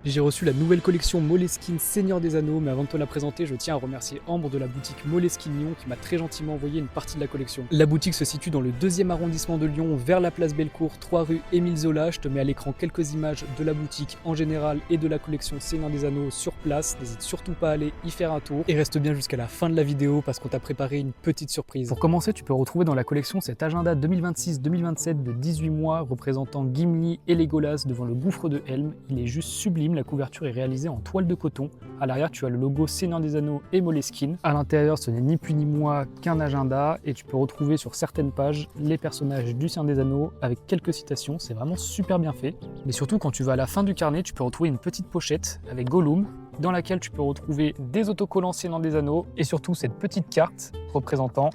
J'ai reçu la nouvelle collection Moleskine Seigneur des Anneaux, mais avant de te la présenter, je tiens à remercier Ambre de la boutique Moleskine Lyon qui m'a très gentiment envoyé une partie de la collection. La boutique se situe dans le 2e arrondissement de Lyon, vers la place Bellecour, 3 rue Émile Zola. Je te mets à l'écran quelques images de la boutique en général et de la collection Seigneur des Anneaux sur place. N'hésite surtout pas à aller y faire un tour et reste bien jusqu'à la fin de la vidéo parce qu'on t'a préparé une petite surprise. Pour commencer, tu peux retrouver dans la collection cet agenda 2026-2027 de 18 mois représentant Gimli et Legolas devant le gouffre de Helm. Il est juste sublime, la couverture est réalisée en toile de coton. À l'arrière, tu as le logo Seigneur des Anneaux et Moleskine. À l'intérieur, ce n'est ni plus ni moins qu'un agenda et tu peux retrouver sur certaines pages les personnages du Seigneur des Anneaux avec quelques citations. C'est vraiment super bien fait. Mais surtout, quand tu vas à la fin du carnet, tu peux retrouver une petite pochette avec Gollum dans laquelle tu peux retrouver des autocollants Seigneur des Anneaux et surtout cette petite carte représentant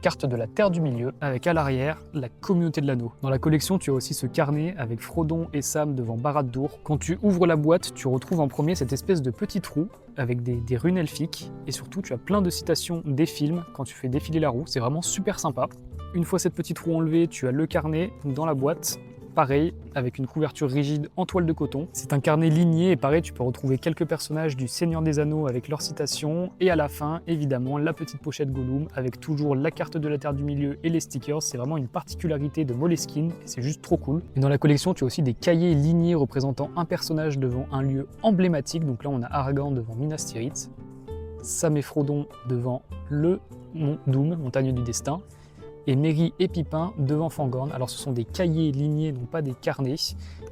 carte de la Terre du Milieu, avec à l'arrière la communauté de l'anneau. Dans la collection, tu as aussi ce carnet avec Frodon et Sam devant Barad-dûr. Quand tu ouvres la boîte, tu retrouves en premier cette espèce de petite roue avec des runes elfiques, et surtout tu as plein de citations des films quand tu fais défiler la roue. C'est vraiment super sympa. Une fois cette petite roue enlevée, tu as le carnet dans la boîte. Pareil, avec une couverture rigide en toile de coton. C'est un carnet ligné et pareil, tu peux retrouver quelques personnages du Seigneur des Anneaux avec leurs citations. Et à la fin, évidemment, la petite pochette Gollum avec toujours la carte de la Terre du Milieu et les stickers. C'est vraiment une particularité de Moleskine et c'est juste trop cool. Et dans la collection, tu as aussi des cahiers lignés représentant un personnage devant un lieu emblématique. Donc là, on a Aragorn devant Minas Tirith, Sam et Frodon devant le mont Doom, montagne du destin, et Merry et Pipin devant Fangorn. Alors ce sont des cahiers lignés, non pas des carnets.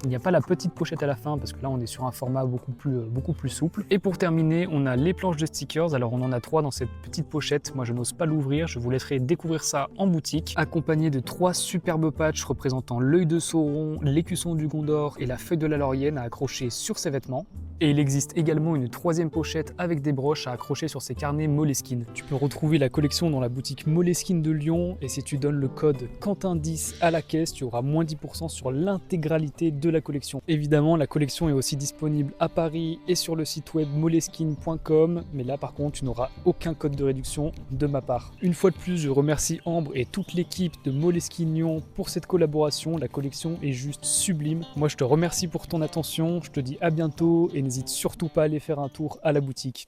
Il n'y a pas la petite pochette à la fin parce que là on est sur un format beaucoup plus souple. Et pour terminer, on a les planches de stickers. Alors on en a 3 dans cette petite pochette. Moi je n'ose pas l'ouvrir, je vous laisserai découvrir ça en boutique. Accompagné de 3 superbes patchs représentant l'œil de Sauron, l'écusson du Gondor et la feuille de la laurienne à accrocher sur ses vêtements. Et il existe également une 3e pochette avec des broches à accrocher sur ces carnets Moleskine. Tu peux retrouver la collection dans la boutique Moleskine de Lyon et si tu donnes le code Quentin10 à la caisse, tu auras moins 10% sur l'intégralité de la collection. Évidemment, la collection est aussi disponible à Paris et sur le site web moleskine.com, mais là par contre, tu n'auras aucun code de réduction de ma part. Une fois de plus, je remercie Ambre et toute l'équipe de Moleskine Lyon pour cette collaboration. La collection est juste sublime. Moi, je te remercie pour ton attention, je te dis à bientôt et n'hésite surtout pas à aller faire un tour à la boutique.